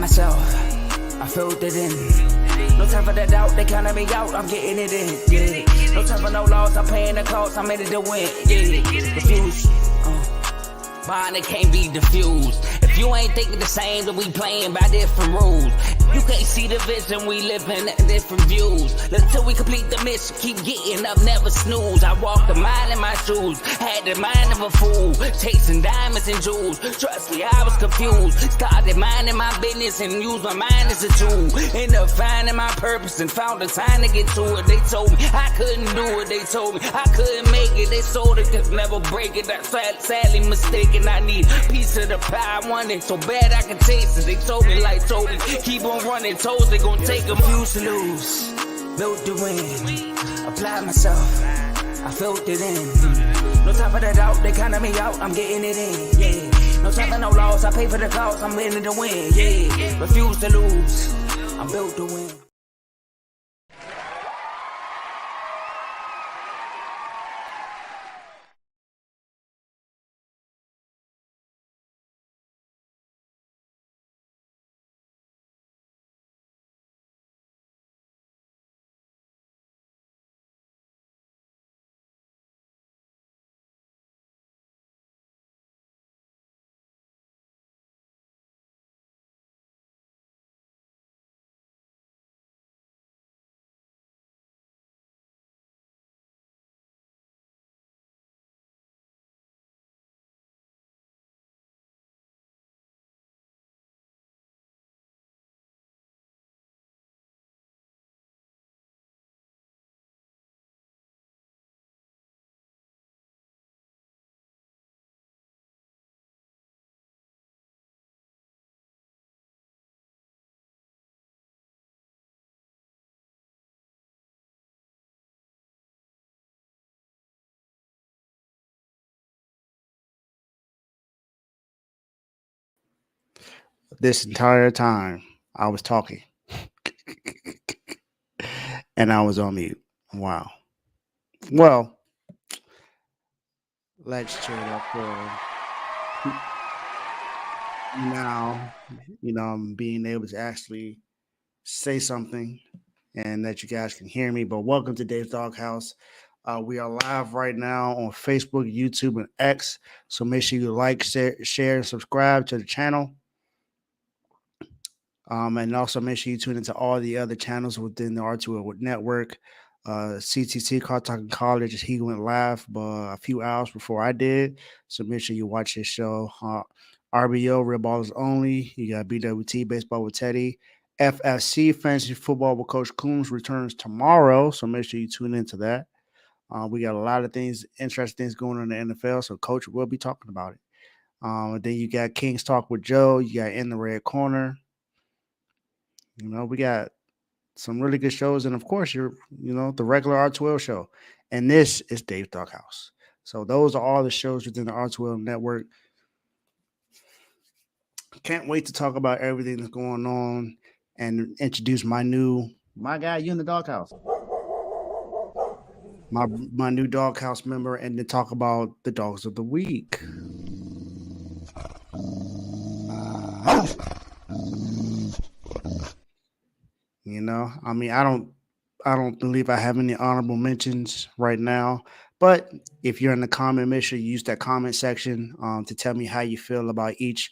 myself, I filled it in. No time for the doubt, they counted me out, I'm getting it in, yeah. No time for no loss, I'm paying the cost, I'm in it to win, yeah. Refuse, mine it can't be diffused. If you ain't thinking the same, then we playing by different rules. You can't see the vision, we living at different views. Until we complete the mission, keep getting up, never snooze. I walked a mile in my shoes, had the mind of a fool, chasing diamonds and jewels. Trust me, I was confused. Started minding my business and used my mind as a tool. Ended up finding my purpose and found the time to get to it. They told me I couldn't do it, they told me I couldn't make it. They sold it, could never break it. That's sadly mistaken. I need a piece of the pie, I want it so bad I can taste it. They told me like told me, keep on running, toes they gon' take them. Refuse to lose, built to win, apply myself, I filled it in. No time for the doubt, they counted me out, I'm getting it in, yeah. No time for no loss, I pay for the cost, I'm winning to win, yeah. Refuse to lose, I'm built to win. This entire time I was talking and I was on mute. Wow. Well, let's cheer it up for now. I'm being able to actually say something and that you guys can hear me. But welcome to Dave's Doghouse. We are live right now on Facebook, YouTube, and X. So make sure you like, share, and subscribe to the channel. And also make sure you tune into all the other channels within the R2L network. CTC, Car Talking College, he went live a few hours before I did. So make sure you watch his show. RBO, Real Ballers Only. You got BWT, Baseball with Teddy. FFC, Fantasy Football with Coach Coombs, returns tomorrow. So make sure you tune into that. We got a lot of things, interesting things going on in the NFL. So Coach will be talking about it. Then you got King's Talk with Joe. You got In the Red Corner. We got some really good shows, and of course, the regular R2L show. And this is Dave's Doghouse. So those are all the shows within the R2L network. Can't wait to talk about everything that's going on and introduce my guy, you in the doghouse. My new doghouse member, and to talk about the dogs of the week. I don't believe I have any honorable mentions right now. But if you're in the comment, make sure you use that comment section to tell me how you feel about each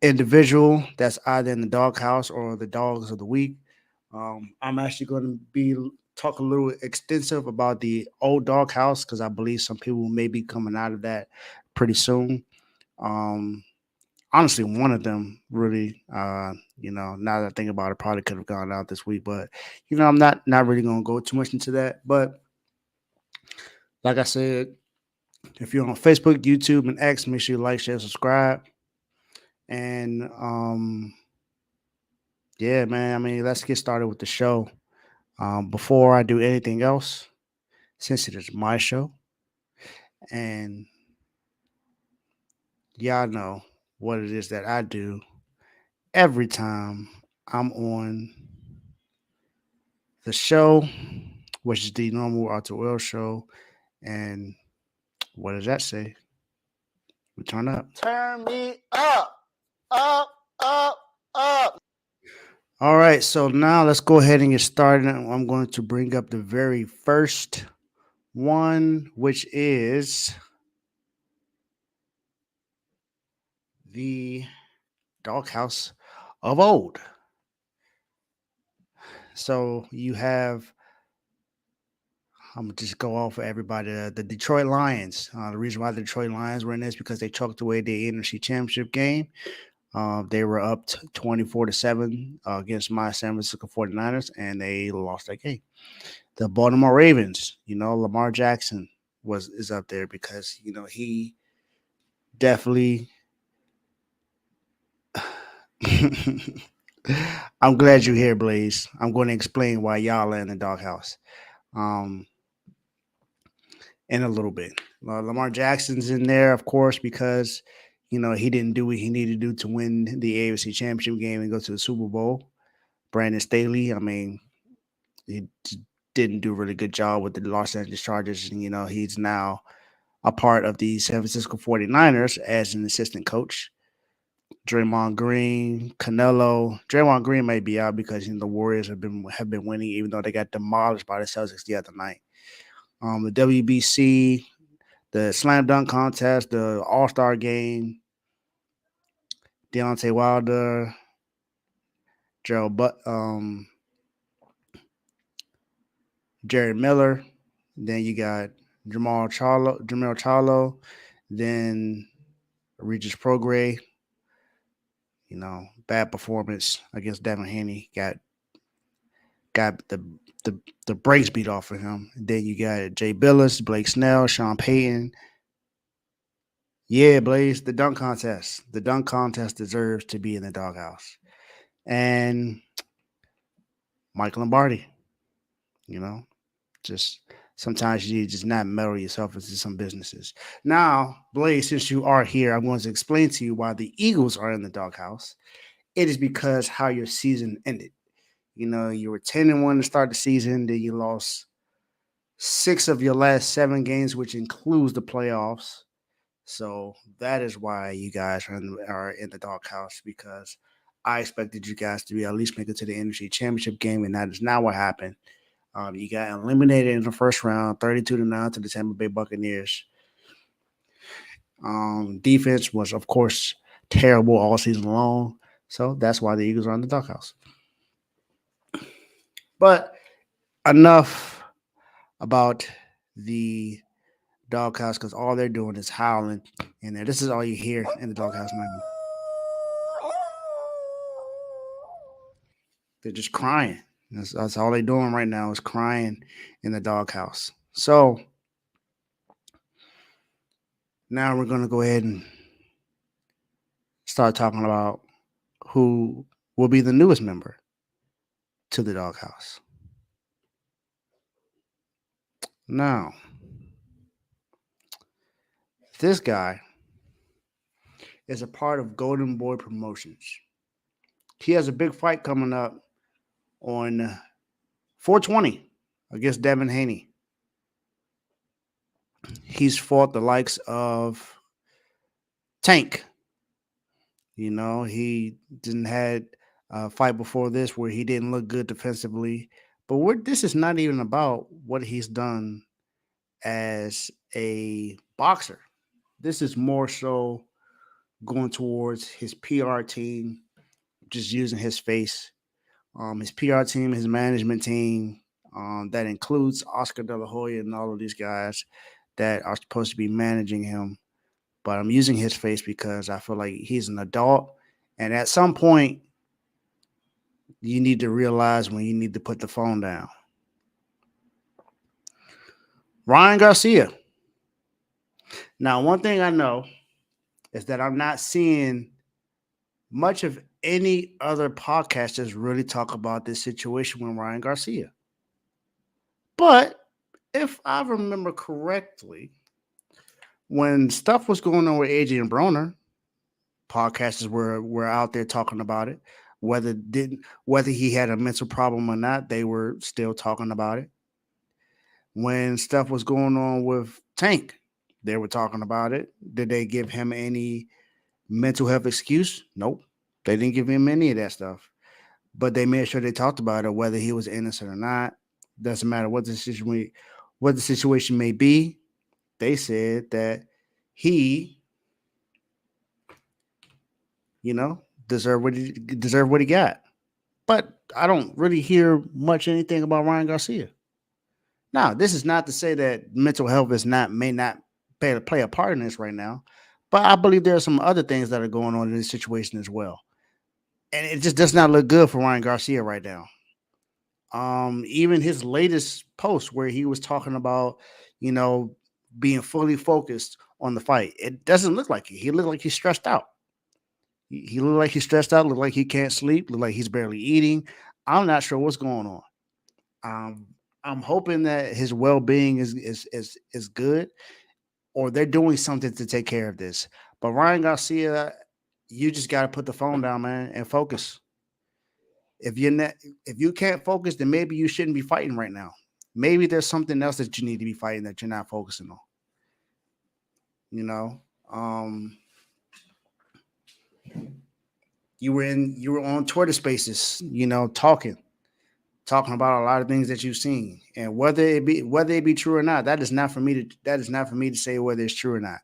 individual that's either in the doghouse or the dogs of the week. I'm actually going to talk a little extensive about the old doghouse because I believe some people may be coming out of that pretty soon. Honestly, one of them really, now that I think about it, probably could have gone out this week. But, I'm not really going to go too much into that. But like I said, if you're on Facebook, YouTube, and X, make sure you like, share, subscribe. And, yeah, man, let's get started with the show. Before I do anything else, since it is my show, and y'all know what it is that I do every time I'm on the show, which is the normal R2L show. And what does that say? We turn up. Turn me up, up, up, up. All right, so now let's go ahead and get started. I'm going to bring up the very first one, which is the doghouse of old. So you have, I'm gonna just go off for everybody. The Detroit Lions. The reason why the Detroit Lions were in this because they choked away the NFC Championship game. They were up 24-7 against my San Francisco 49ers, and they lost that game. The Baltimore Ravens, Lamar Jackson is up there because he definitely. I'm glad you're here, Blaze. I'm going to explain why y'all are in the doghouse um, in a little bit. Lamar Jackson's in there, of course, because he didn't do what he needed to do to win the AFC Championship game and go to the Super Bowl. Brandon Staley, I mean, he didn't do a really good job with the Los Angeles Chargers. And, he's now a part of the San Francisco 49ers as an assistant coach. Draymond Green, Canelo. Draymond Green may be out because the Warriors have been winning, even though they got demolished by the Celtics the other night. The WBC, the slam dunk contest, the All Star game, Deontay Wilder, Jared Miller. Then you got Jamal Charlo, then Regis Prograis. Bad performance against Devin Haney. Got the brakes beat off of him. And then you got Jay Billis, Blake Snell, Sean Payton. Yeah, Blaze, the dunk contest. The dunk contest deserves to be in the doghouse. And Mike Lombardi, just sometimes you just not meddle yourself into some businesses. Now, Blaze, since you are here, I'm going to explain to you why the Eagles are in the doghouse. It is because how your season ended. You were 10-1 to start the season, then you lost 6 of your last 7 games, which includes the playoffs. So that is why you guys are in the doghouse, because I expected you guys to be at least make it to the NFC Championship game, and that is not what happened. You got eliminated in the first round, 32-9 to the Tampa Bay Buccaneers. Defense was, of course, terrible all season long. So that's why the Eagles are in the doghouse. But enough about the doghouse, because all they're doing is howling in there. This is all you hear in the doghouse now. They're just crying. That's all they're doing right now is crying in the doghouse. So now we're going to go ahead and start talking about who will be the newest member to the doghouse. Now, this guy is a part of Golden Boy Promotions. He has a big fight coming up on 420 against Devin Haney. He's fought the likes of Tank. He didn't had a fight before this where he didn't look good defensively. But this is not even about what he's done as a boxer. This is more so going towards his PR team, just using his face. His PR team, his management team, that includes Oscar De La Hoya and all of these guys that are supposed to be managing him. But I'm using his face because I feel like he's an adult. And at some point, you need to realize when you need to put the phone down. Ryan Garcia. Now, one thing I know is that I'm not seeing much of any other podcasters really talk about this situation with Ryan Garcia. But if I remember correctly, when stuff was going on with Adrian Broner, podcasters were out there talking about it. Whether he had a mental problem or not, they were still talking about it. When stuff was going on with Tank, they were talking about it. Did they give him any mental health excuse? Nope. They didn't give him any of that stuff. but they made sure they talked about it, whether he was innocent or not. Doesn't matter what the situation may be. They said that he, you know, deserved what he got. But I don't really hear much anything about Ryan Garcia. Now, this is not to say that mental health may not play a part in this right now, but I believe there are some other things that are going on in this situation as well, and it just does not look good for Ryan Garcia right now. Even his latest post where he was talking about, you know, being fully focused on the fight, it doesn't look like it. He looked like he's stressed out. He looked like he's stressed out. Looked like he can't sleep. Looked like he's barely eating. I'm not sure what's going on. Um, I'm hoping that his well being is good, or they're doing something to take care of this. But Ryan Garcia, you just got to put the phone down, man, and focus. If you can't focus, then maybe you shouldn't be fighting right now. Maybe there's something else that you need to be fighting that you're not focusing on. You know, um, you were on Twitter Spaces, you know, talking about a lot of things that you've seen, and whether it be true or not, that is not for me to say whether it's true or not.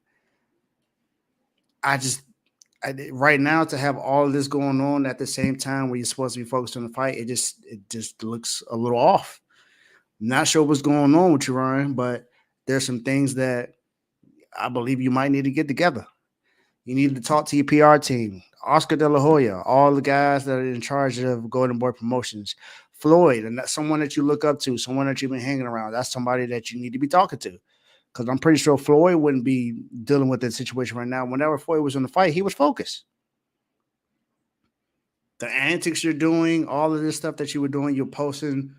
I just right now to have all of this going on at the same time where you're supposed to be focused on the fight, it just looks a little off. Not sure what's going on with you, Ryan, but there's some things that I believe you might need to get together. You need to talk to your PR team, Oscar De La Hoya, all the guys that are in charge of Golden Boy Promotions, Floyd, and that's someone that you look up to, someone that you've been hanging around. That's somebody that you need to be talking to, because I'm pretty sure Floyd wouldn't be dealing with that situation right now. Whenever Floyd was in the fight, he was focused. The antics you're doing, all of this stuff that you were doing, you're posting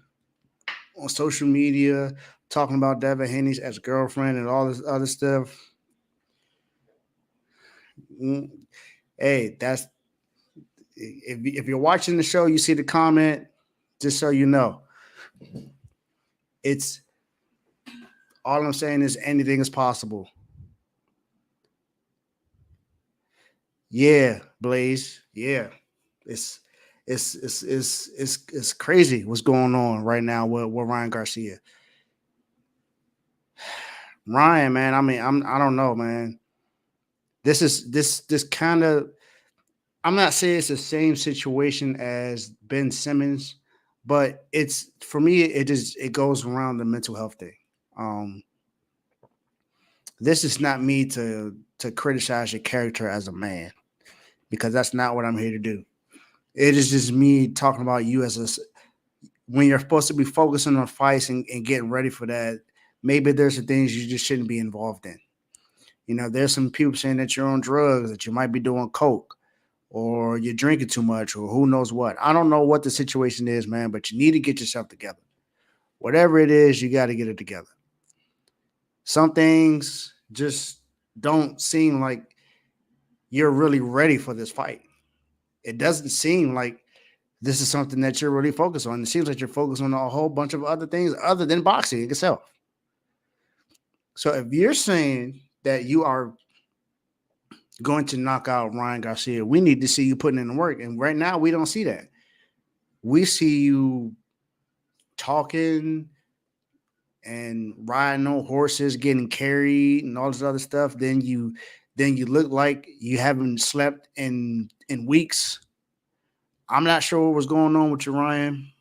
on social media, talking about Devin Haney's ex-girlfriend and all this other stuff. Hey, that's if you're watching the show, you see the comment, just so you know. It's all I'm saying is anything is possible. Yeah, Blaze. Yeah. It's it's crazy what's going on right now with Ryan Garcia. Ryan, man, I mean, I don't know, man. This kind of I'm not saying it's the same situation as Ben Simmons, but it's for me it goes around the mental health thing. Um, this is not me to criticize your character as a man, because that's not what I'm here to do. It is just me talking about you as when you're supposed to be focusing on fights and getting ready for that. Maybe there's some things you just shouldn't be involved in. You know, there's some people saying that you're on drugs, that you might be doing coke, or you're drinking too much, or who knows what. I don't know what the situation is, man, but you need to get yourself together. Whatever it is, you got to get it together. Some things just don't seem like you're really ready for this fight. It doesn't seem like this is something that you're really focused on. It seems like you're focused on a whole bunch of other things other than boxing itself. So if you're saying that you are going to knock out Ryan Garcia, we need to see you putting in the work. And right now, we don't see that. We see you talking and riding on horses, getting carried, and all this other stuff. Then you look like you haven't slept in weeks. I'm not sure what was going on with you, Ryan,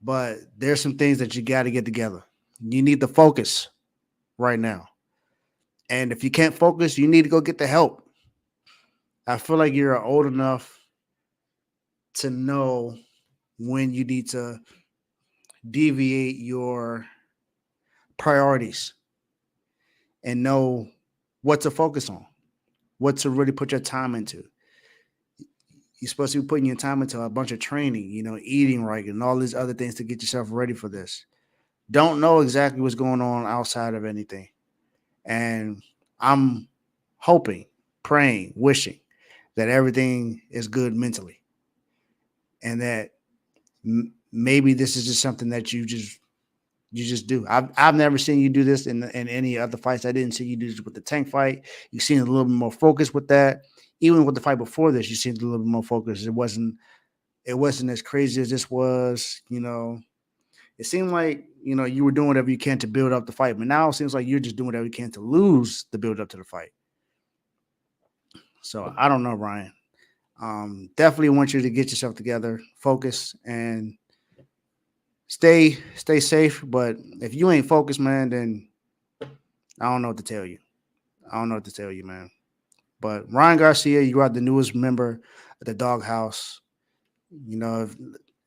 but there's some things that you got to get together. You need to focus right now. And if you can't focus, you need to go get the help. I feel like you're old enough to know when you need to deviate your priorities and know what to focus on, what to really put your time into. You're supposed to be putting your time into a bunch of training, you know, eating right and all these other things to get yourself ready for this. Don't know exactly what's going on outside of anything. And I'm hoping, praying, wishing that everything is good mentally, and that maybe this is just something that you just do. I've never seen you do this in any other fights. I didn't see you do this with the Tank fight. You seemed a little bit more focused with that. Even with the fight before this, you seemed a little bit more focused. It wasn't it wasn't as crazy as this was. It seemed like you were doing whatever you can to build up the fight, but now it seems like you're just doing whatever you can to lose the build up to the fight. So I don't know, Ryan. Definitely want you to get yourself together, focus, and stay safe. But if you ain't focused, man, then I don't know what to tell you. I don't know what to tell you, man. But Ryan Garcia, you are the newest member of the Doghouse. If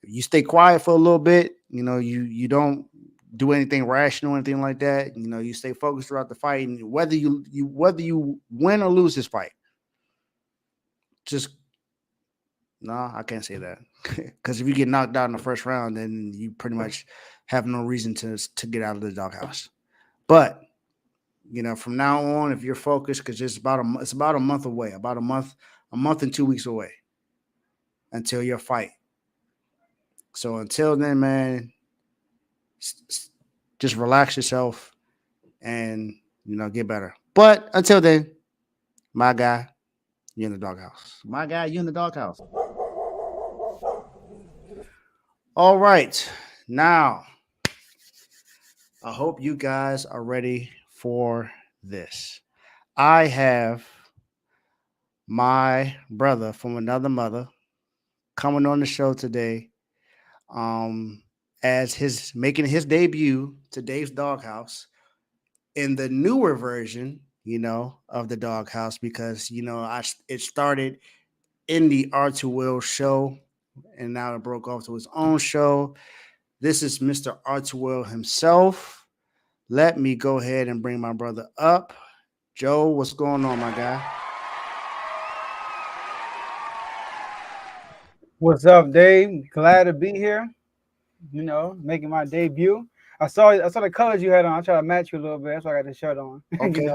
you stay quiet for a little bit, you don't do anything rational or anything like that. You stay focused throughout the fight, and whether you win or lose this fight, just no, I can't say that because if you get knocked out in the first round, then you pretty much have no reason to get out of the doghouse. But from now on, if you're focused, because it's about a month away, about a month and 2 weeks away until your fight. So until then, man, just relax yourself and get better. But until then, my guy, you're in the doghouse. My guy, you in the doghouse. All right, now I hope you guys are ready for this. I have my brother from another mother coming on the show today, as his making his debut to Dave's Doghouse in the newer version, of the Doghouse because it started in the R2L Show and now it broke off to his own show. This is Mr. R2L himself. Let me go ahead and bring my brother up. Joe, what's going on, my guy? What's up, Dave? Glad to be here. Making my debut. I saw the colors you had on. I try to match you a little bit. That's why I got the shirt on. Okay,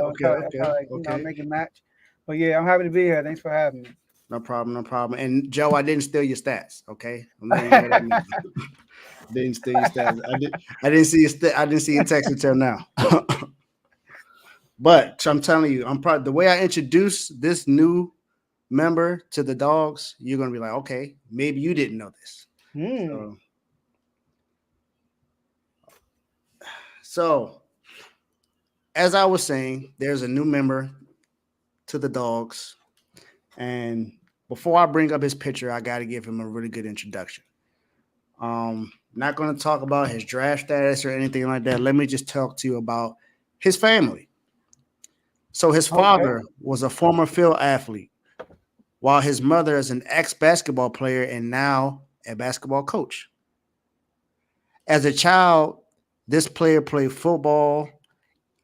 Make it match. But yeah, I'm happy to be here. Thanks for having me. No problem. And Joe, I didn't steal your stats. Okay, didn't steal your stats. I didn't see your I didn't see your text until now. But I'm telling you, I'm proud. The way I introduce this new member to the dogs, you're gonna be like, okay, maybe you didn't know this. So, as I was saying, there's a new member to the dogs, and before I bring up his picture, I got to give him a really good introduction. Not going to talk about his draft status or anything like that. Let me just talk to you about his family. So his father was a former field athlete, while his mother is an ex-basketball player and now a basketball coach. As a child, this player played football,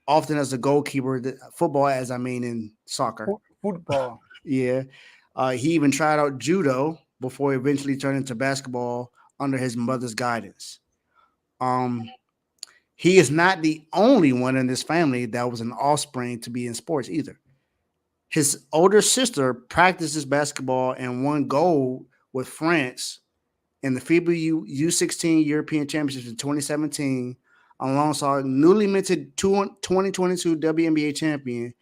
often as a goalkeeper. Football, as I mean in soccer. Football. Yeah. He even tried out judo before he eventually turned into basketball under his mother's guidance. He is not the only one in this family that was an offspring to be in sports either. His older sister practices basketball and won gold with France in the FIBA U16 European Championships in 2017, alongside newly minted 2022 WNBA champion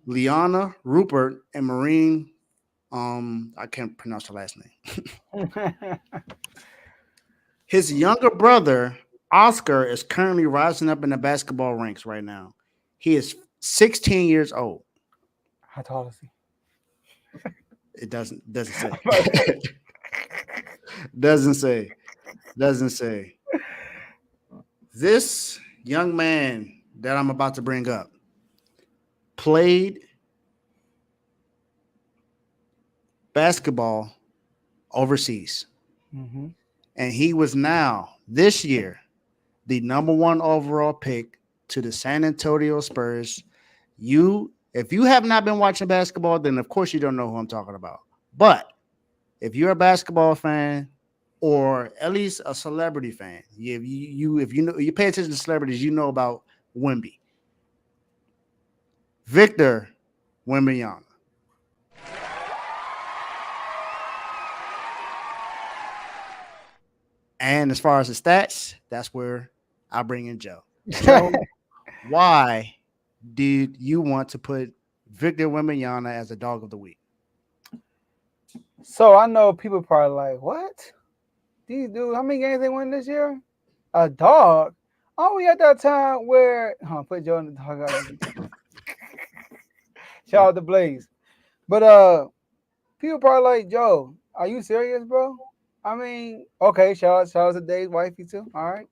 Liana Rupert and Marine. I can't pronounce her last name. His younger brother, Oscar, is currently rising up in the basketball ranks right now. He is 16 years old. How tall is he? It doesn't say. Doesn't say. This young man that I'm about to bring up played basketball overseas. Mm-hmm. And he was now, this year, the number 1 overall pick to the San Antonio Spurs. If you have not been watching basketball, then of course you don't know who I'm talking about. But if you're a basketball fan or at least a celebrity fan, if you pay attention to celebrities, you know about Wemby. Victor Wembanyama. And as far as the stats, that's where I bring in Joe. Joe, why did you want to put Victor Wembanyama as a dog of the week? So I know people probably like, what? These dudes, how many games they win this year? A dog? Are we at that time where put Joe in the dog out? Shout out to Blaze. But people probably like, Joe, are you serious, bro? I mean, okay, shout out to Dave's wifey too. All right.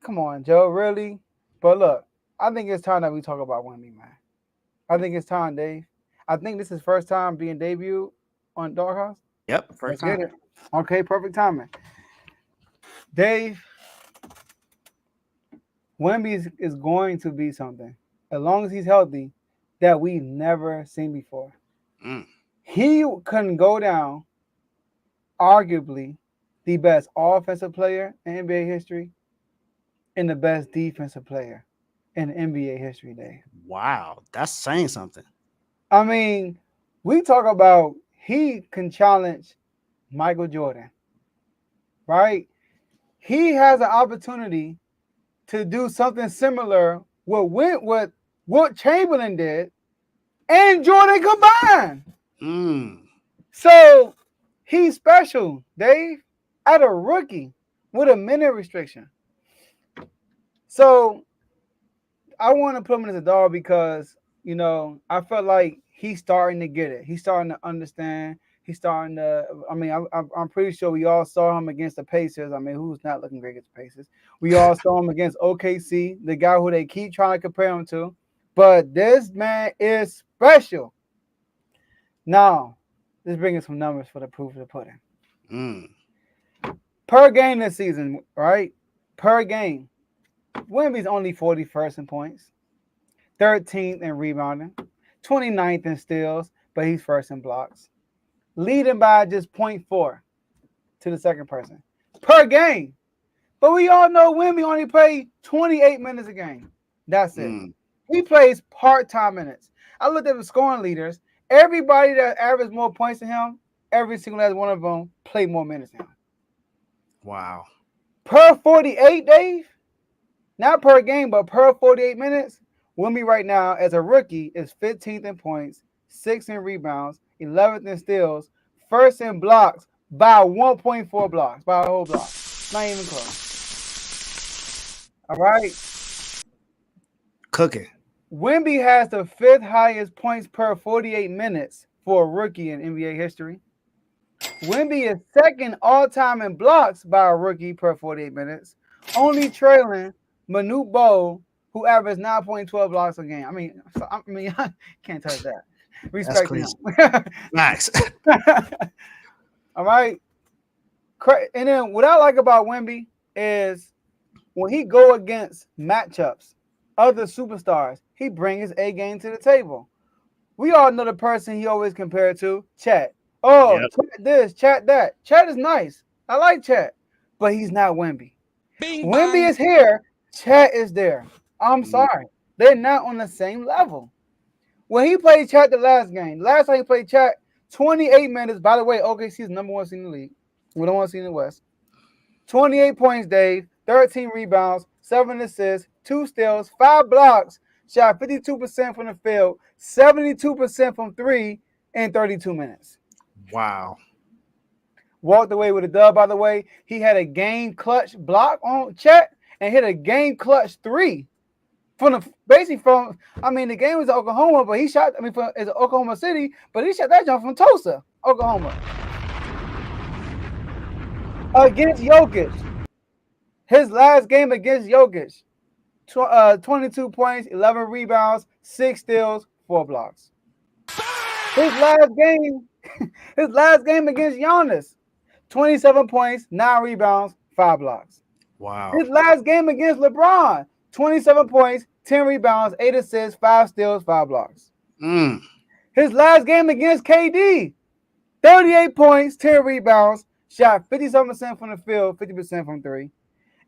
Come on, Joe, really? But look, I think it's time that we talk about Wemby, man. I think it's time, Dave. I think this is first time being debuted on Doghouse. Yep, Let's first get time. it. Okay, perfect timing. Dave, Wemby is going to be something, as long as he's healthy, that we've never seen before. Mm. He can go down, arguably, the best offensive player in NBA history and the best defensive player in NBA history, Dave. Wow, that's saying something. I mean, we talk about he can challenge Michael Jordan, right? He has an opportunity to do something similar with what Chamberlain did and Jordan combined. Mm. So he's special, Dave, at a rookie with a minute restriction. So I want to put him as a dog because, I felt like he's starting to get it. He's starting to understand. He's starting to. I mean, I'm pretty sure we all saw him against the Pacers. I mean, who's not looking great against the Pacers? We all saw him against OKC, the guy who they keep trying to compare him to. But this man is special. Now, let's bring in some numbers for the proof of the pudding. Mm. Per game this season, right? Per game, Wemby's only 41st in points, 13th in rebounding, 29th in steals, but he's first in blocks. Leading by just 0.4 to the second person per game. But we all know Wemby only plays 28 minutes a game. That's it. Mm. He plays part-time minutes. I looked at the scoring leaders. Everybody that averaged more points than him, every single last one of them played more minutes than him. Wow. Per 48, Dave, not per game, but per 48 minutes, Wemby right now as a rookie is 15th in points, 6th in rebounds, 11th in steals, first in blocks by 1.4 blocks, by a whole block. Not even close. All right. Cooking. Wemby has the 5th highest points per 48 minutes for a rookie in NBA history. Wemby is second all-time in blocks by a rookie per 48 minutes, only trailing Manute Bol, who averaged 9.12 blocks a game. I mean, I can't touch that. Respect him. Nice. All right. And then what I like about Wemby is when he go against matchups, other superstars, he brings his A game to the table. We all know the person he always compared to, Chat. Oh, yep. Chat this, Chat that. Chat is nice. I like Chat, but he's not Wemby. Wemby is here. Chat is there. I'm sorry. They're not on the same level. When he played Chat the last time he played Chat, 28 minutes. By the way, OKC is number one seed in the league. We don't want to see in the West. 28 points, Dave. 13 rebounds, 7 assists, 2 steals, 5 blocks. Shot 52% from the field, 72% from 3 in 32 minutes. Wow. Walked away with a dub, by the way. He had a game clutch block on Chat and hit a game clutch 3 the game was Oklahoma, but he shot, it's Oklahoma City, but he shot that jump from Tulsa, Oklahoma. Against Jokic. His last game against Jokic. 22 points, 11 rebounds, 6 steals, 4 blocks. His last game against Giannis. 27 points, 9 rebounds, 5 blocks. Wow. His last game against LeBron. 27 points, 10 rebounds, 8 assists, 5 steals, 5 blocks. His last game against KD, 38 points, 10 rebounds, shot 57% from the field, 50% from 3.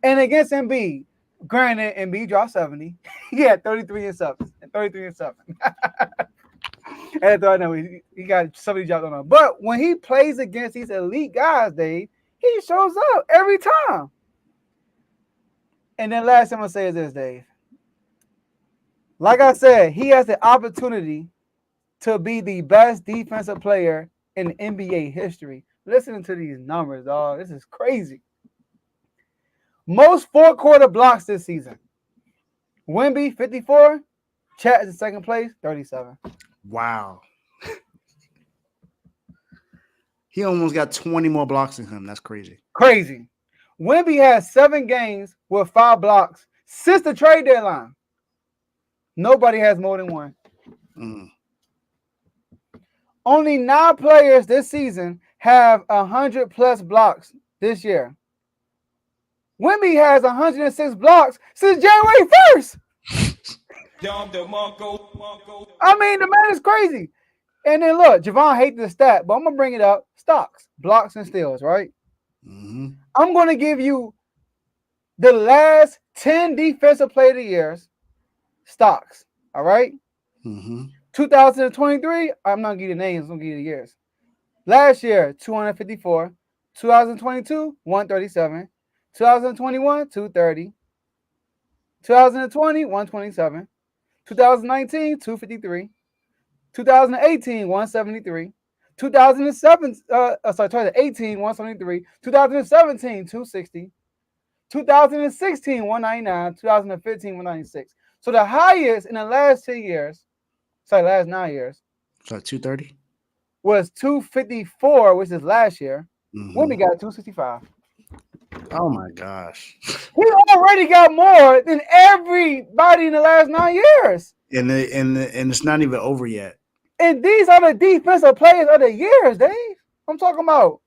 And against Embiid, granted, Embiid dropped 70. He had 33 and 7. And I know he got somebody dropped on him. But when he plays against these elite guys, Dave, he shows up every time. And then last thing I'm going to say is this, Dave. Like I said, he has the opportunity to be the best defensive player in NBA history. Listening to these numbers, dog, this is crazy. Most fourth quarter blocks this season. Wemby, 54. Chat is in second place, 37. Wow. He almost got 20 more blocks than him. That's crazy. Crazy. Wemby has 7 games with 5 blocks since the trade deadline. Nobody has more than one. Only 9 players this season have 100+ blocks this year. Wemby has 106 blocks since January 1st. I mean, the man is crazy. And then look, Javon hates the stat, but I'm going to bring it up. Stocks, blocks, and steals, right? I'm going to give you the last 10 defensive player of the years stocks, all right? 2023, I'm not going to give you the names, I'm going to give you the years. Last year, 254. 2022, 137. 2021, 230. 2020, 127. 2019, 253. 2018, 173. 2018, 173. 2017, 260. 2016, 199. 2015, 196. So the highest in the last 10 years, last 9 years. So 230? Was 254, which is last year. Wemby got 265. Oh my gosh. He already got more than everybody in the last 9 years. And it's not even over yet. And these are the defensive players of the years, Dave. I'm talking about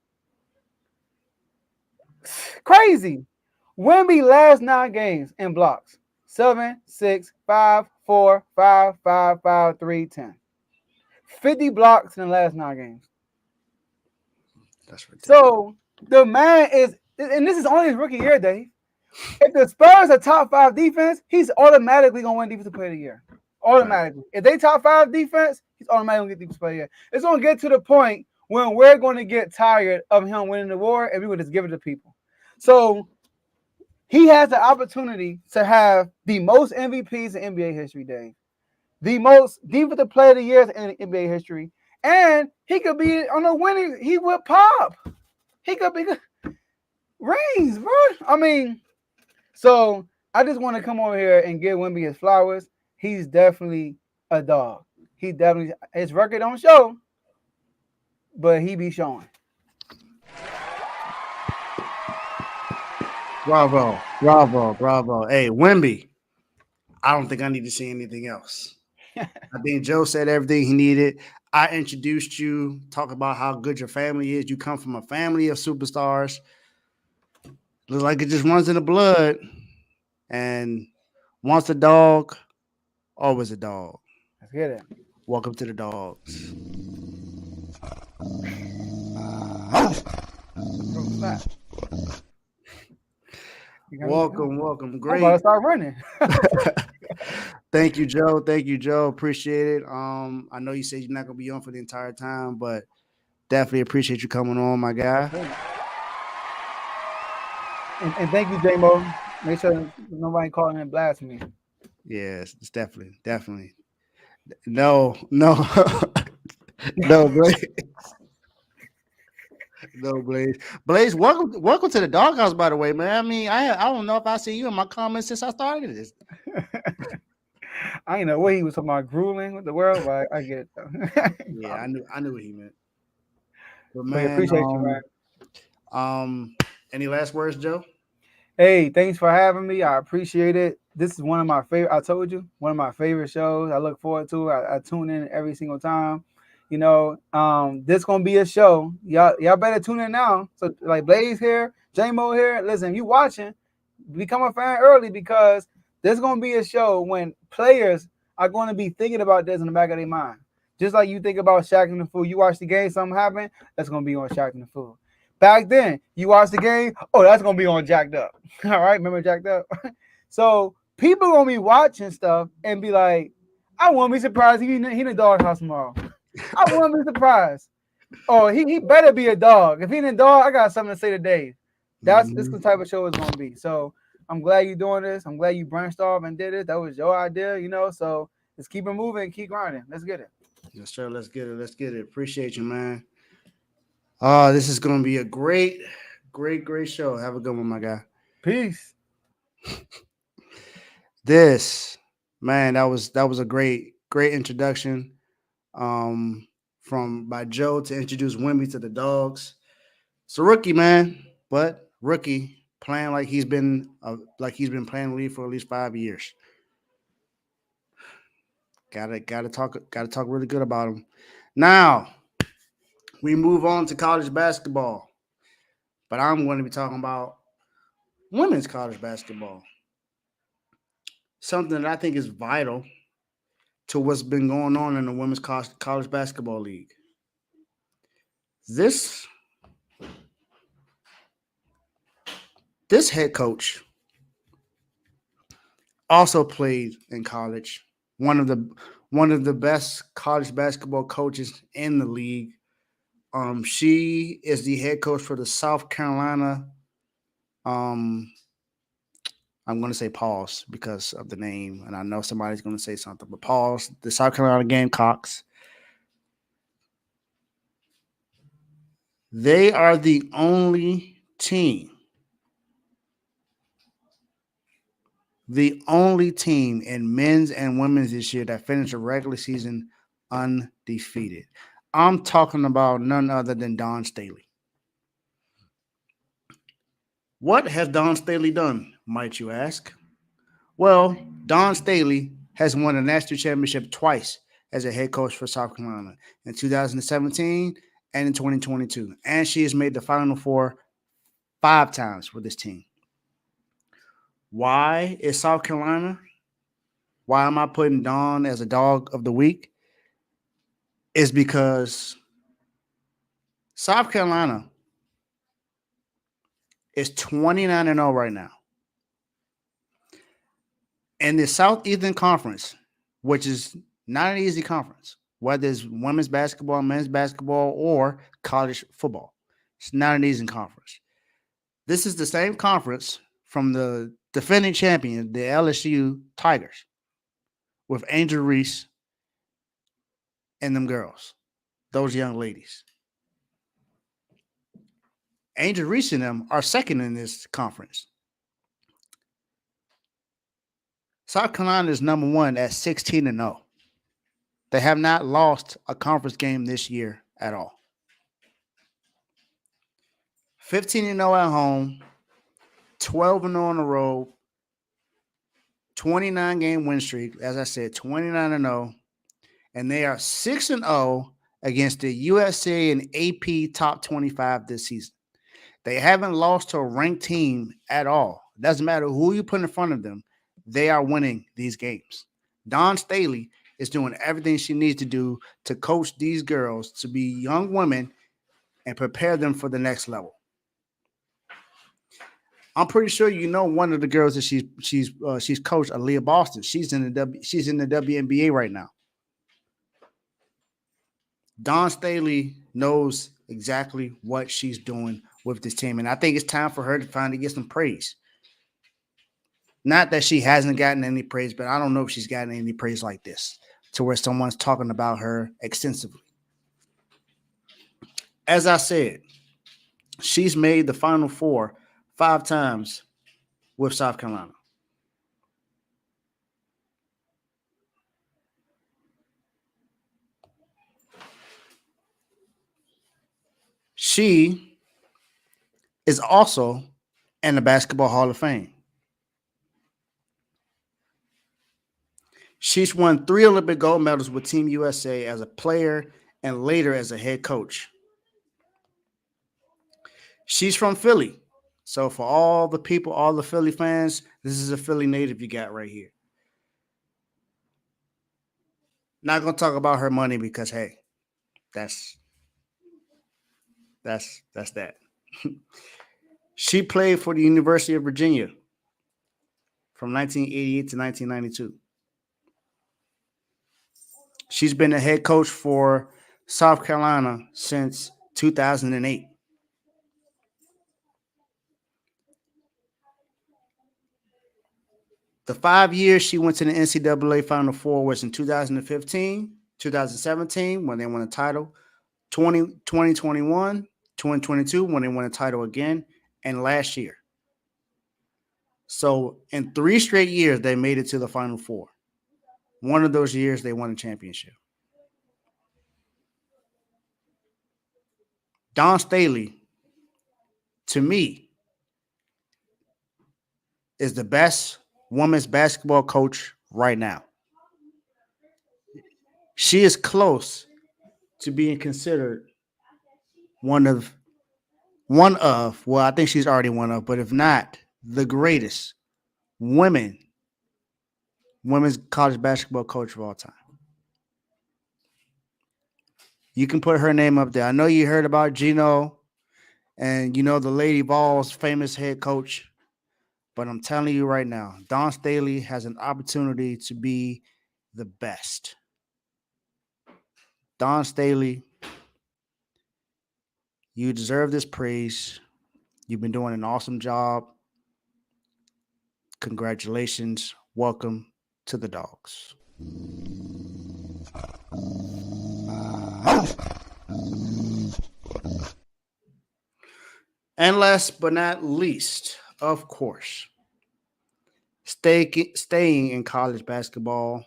crazy. Wemby last 9 games in blocks. 7, 6, 5, 4, 5, 5, 5, 3, 10. 50 blocks in the last 9 games. That's ridiculous. So the man is, and this is only his rookie year, Dave. If the Spurs are top 5 defense, he's automatically going to win Defensive Player of the Year. Automatically. Right. If they top 5 defense, he's automatically going to get Defensive Player of the Year. It's going to get to the point when we're going to get tired of him winning the award and we will just give it to people. So he has the opportunity to have the most MVPs in NBA history, Dave. The most Defensive Player of the Year in NBA history. And he could be on a winning, he would pop. He could be rings, bro. I mean, so I just want to come over here and give Wemby his flowers. He's definitely a dog. He definitely, his record don't show, but he be showing. Bravo, bravo, bravo. Hey, Wemby, I don't think I need to say anything else. I think Joe said everything he needed. I introduced you, talk about how good your family is. You come from a family of superstars. Looks like it just runs in the blood. And once a dog, always a dog. Let's get it. Welcome to the dogs. Welcome. Great. I'm about to start running. Thank you, Joe. Thank you, Joe. Appreciate it. I know you said you're not gonna be on for the entire time, but definitely appreciate you coming on, my guy. And thank you, J-Mo. Make sure nobody calling and blasting me. Yes, it's definitely. No, no, Blaze. No, Blaze. Blaze, welcome to the doghouse, by the way, man. I mean, I don't know if I see you in my comments since I started this. I didn't know what he was talking about, grueling with the world, but I get it though. Yeah, I knew what he meant. But man, man, appreciate you, man. Any last words, Joe? Hey, thanks for having me. I appreciate it. This is one of my favorite. I told you, one of my favorite shows. I look forward to it. I tune in every single time. You know, this gonna be a show. Y'all better tune in now. So like Blaze here, J-Mo here. Listen, if you watching, become a fan early because there's gonna be a show when players are going to be thinking about this in the back of their mind. Just like you think about Shaq and the Fool. You watch the game, something happened, that's gonna be on Shaq and the Fool. Back then, you watch the game, oh, that's gonna be on Jacked Up. All right, remember Jacked Up? So people gonna be watching stuff and be like, I won't be surprised if he in the doghouse tomorrow. I won't be surprised. Oh, he better be a dog. If he ain't a dog, I got something to say today. This is the type of show it's gonna be. So I'm glad you're doing this. I'm glad you branched off and did it. That was your idea, you know. So let's keep it moving, keep grinding. Let's get it. Yes, sir. Let's get it. Appreciate you, man. This is going to be a great show. Have a good one, my guy. Peace. This man, that was a great introduction. Um, from by Joe to introduce Wimby to the dogs. It's a rookie, man, but rookie playing like he's been playing the league for at least 5 years. Gotta talk really good about him. Now we move on to college basketball, but I'm going to be talking about women's college basketball. Something that I think is vital to what's been going on in the women's college basketball league. This this head coach also played in college. One of the one of the best college basketball coaches in the league. She is the head coach for the South Carolina. Um, I'm going to say pause because of the name, and I know somebody's going to say something, but pause. The South Carolina Gamecocks. They are the only team in men's and women's this year that finished the regular season undefeated. I'm talking about none other than Don Staley. What has Don Staley done, might you ask? Well, Don Staley has won a national championship twice as a head coach for South Carolina in 2017 and in 2022. And she has made the Final Four 5 times with this team. Why is South Carolina? Why am I putting Dawn as a dog of the week? Is because South Carolina is 29-0 right now. In the Southeastern Conference, which is not an easy conference, whether it's women's basketball, men's basketball, or college football. It's not an easy conference. This is the same conference from the defending champion, the LSU Tigers, with Angel Reese and them girls, those young ladies. Angel Reese and them are second in this conference. South Carolina is number one at 16-0. They have not lost a conference game this year at all. 15-0 at home, 12-0 on the road, 29-game win streak. As I said, 29-0, and they are 6-0 against the USA and AP top 25 this season. They haven't lost to a ranked team at all. It doesn't matter who you put in front of them. They are winning these games. Dawn Staley is doing everything she needs to do to coach these girls to be young women and prepare them for the next level. I'm pretty sure you know one of the girls that she's coached, Aaliyah Boston. She's in the WNBA right now. Dawn Staley knows exactly what she's doing with this team, and I think it's time for her to finally get some praise. Not that she hasn't gotten any praise, but I don't know if she's gotten any praise like this, to where someone's talking about her extensively. As I said, she's made the Final Four 5 times with South Carolina. She is also in the Basketball Hall of Fame. She's won 3 Olympic gold medals with Team USA as a player and later as a head coach. She's from Philly. So for all the people, all the Philly fans, this is a Philly native you got right here. Not going to talk about her money because, hey, that's that. She played for the University of Virginia from 1988 to 1992. She's been the head coach for South Carolina since 2008. The 5 years she went to the NCAA Final Four was in 2015, 2017, when they won the title, 2021, 2022 when they won a title again, and last year. So in 3 straight years, they made it to the Final Four. One of those years, they won a championship. Dawn Staley, to me, is the best women's basketball coach right now. She is close to being considered well, I think she's already one of, but if not, the greatest women's college basketball coach of all time. You can put her name up there. I know you heard about Gino and the Lady Vols famous head coach, but I'm telling you right now, Dawn Staley has an opportunity to be the best. Dawn Staley, you deserve this praise. You've been doing an awesome job. Congratulations. Welcome to the Dogs. And last but not least, of course, staying in college basketball,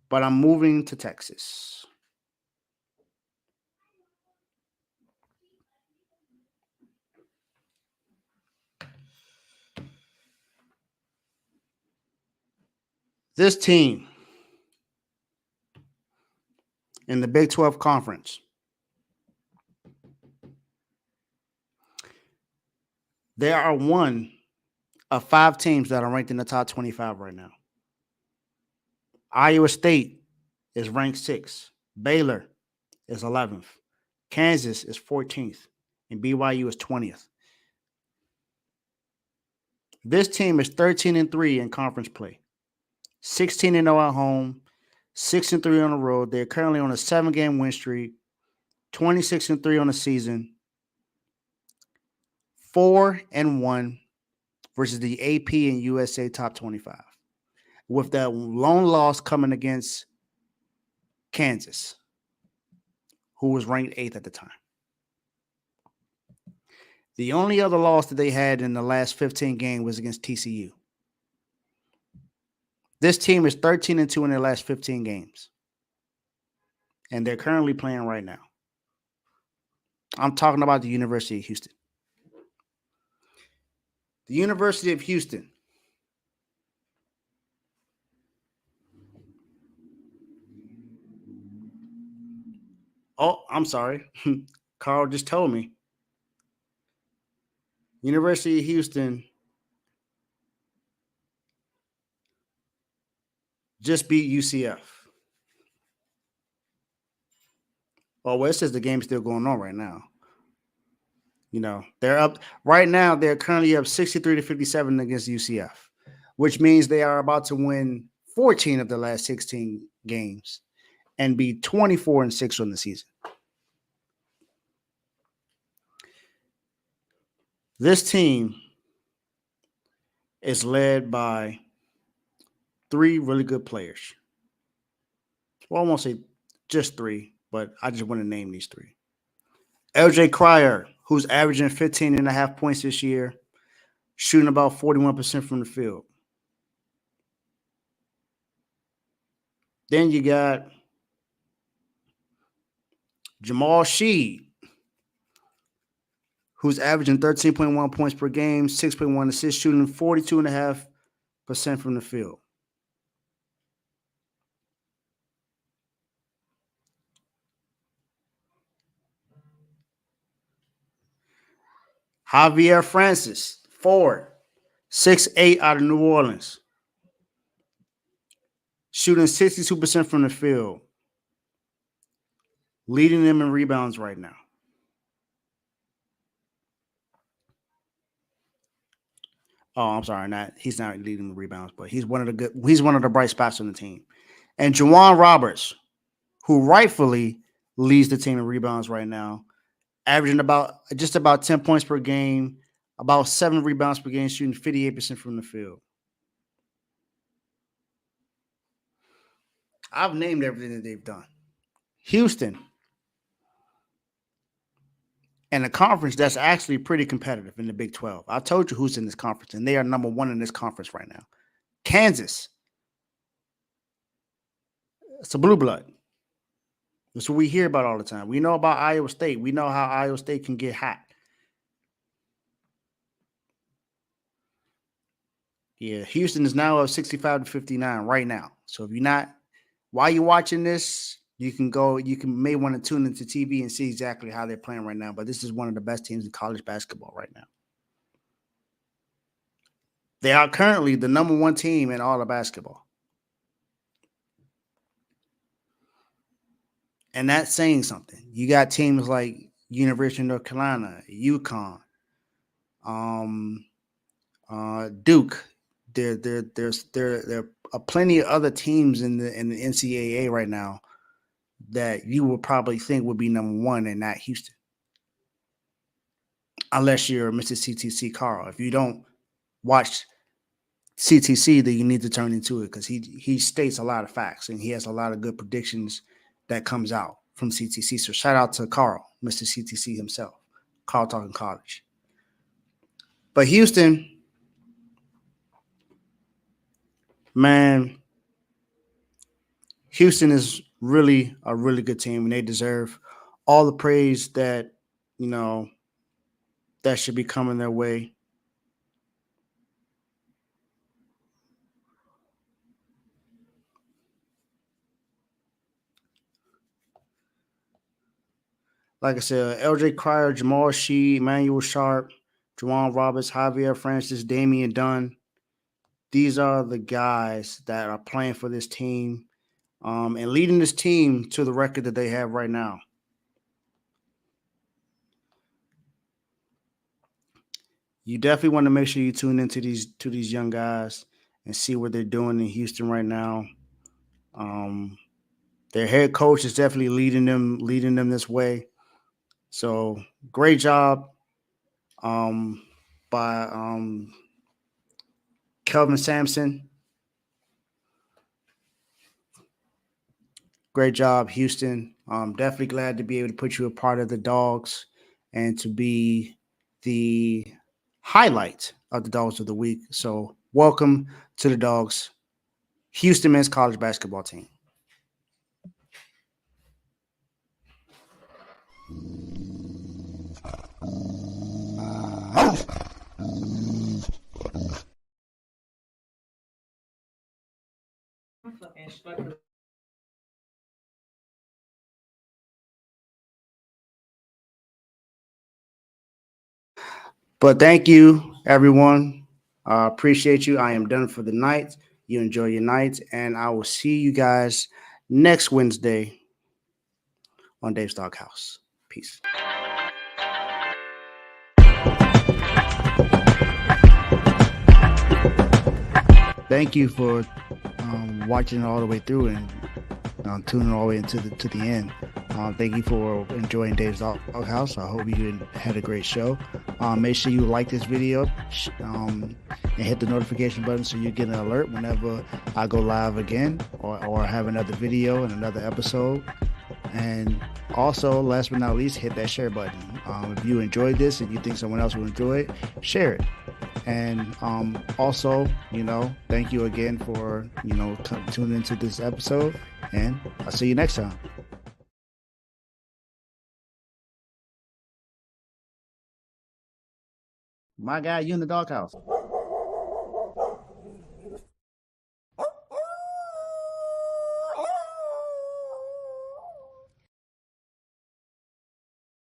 but I'm moving to Texas. This team in the Big 12 Conference, there are one of 5 teams that are ranked in the top 25 right now. Iowa State is ranked 6th. Baylor is 11th. Kansas is 14th. And BYU is 20th. This team is 13-3 in conference play. 16-0 at home. 6-3 on the road. They're currently on a 7-game win streak. 26-3 on the season. 4-1 versus the AP and USA top 25. With that lone loss coming against Kansas, who was ranked 8th at the time. The only other loss that they had in the last 15 games was against TCU. This team is 13-2 in their last 15 games. And they're currently playing right now. I'm talking about the University of Houston. The University of Houston. Oh, I'm sorry. Carl just told me. University of Houston just beat UCF. Oh, well, it says the game's still going on right now. They're up right now. They're currently up 63-57 against UCF, which means they are about to win 14 of the last 16 games and be 24-6 on the season. This team is led by 3 really good players. Well, I won't say just 3, but I just want to name these 3. LJ Cryer, who's averaging 15.5 points this year, shooting about 41% from the field. Then you got Jamal Sheed, who's averaging 13.1 points per game, 6.1 assists, shooting 42.5% from the field. Javier Francis, forward, 6'8" out of New Orleans, shooting 62% from the field, leading them in rebounds right now. Oh, I'm sorry, he's not leading the rebounds, but he's one of the bright spots on the team. And Juwan Roberts, who rightfully leads the team in rebounds right now, averaging just about 10 points per game, about 7 rebounds per game, shooting 58% from the field. I've named everything that they've done. Houston and a conference that's actually pretty competitive in the Big 12. I told you who's in this conference, and they are number one in this conference right now. Kansas. It's a blue blood. That's what we hear about all the time. We know about Iowa State. We know how Iowa State can get hot. Yeah, Houston is now up 65-59 right now. So if you're not, while you're watching this, you may want to tune into TV and see exactly how they're playing right now. But this is one of the best teams in college basketball right now. They are currently the number one team in all of basketball. And that's saying something. You got teams like University of North Carolina, UConn, Duke. There are plenty of other teams in the NCAA right now that you would probably think would be number one and not Houston. Unless you're Mr. CTC Carl. If you don't watch CTC, then you need to turn into it because he states a lot of facts and he has a lot of good predictions that comes out from CTC. So shout out to Carl, Mr. CTC himself, Carl Talking College. But Houston, man, Houston is really a really good team, and they deserve all the praise that, that should be coming their way. Like I said, LJ Cryer, Jamal Sheed, Emmanuel Sharp, Juwan Roberts, Javier Francis, Damian Dunn. These are the guys that are playing for this team and leading this team to the record that they have right now. You definitely want to make sure you tune into these young guys and see what they're doing in Houston right now. Their head coach is definitely leading them this way. So great job by Kelvin Sampson. Great job, Houston. Definitely glad to be able to put you a part of the Dogs and to be the highlight of the Dogs of the Week. So welcome to the Dogs, Houston men's college basketball team. But thank you, everyone. Appreciate you. I am done for the night. You enjoy your night, and I will see you guys next Wednesday on Dave's Doghouse. Peace. Thank you for watching all the way through and tuning all the way into the end. Thank you for enjoying Dave's Doghouse. I hope you had a great show. Make sure you like this video and hit the notification button so you get an alert whenever I go live again or have another video and another episode. And also, last but not least, hit that share button. If you enjoyed this and you think someone else will enjoy it, share it. And also, thank you again for, tuning into this episode. And I'll see you next time. My guy, you in the doghouse.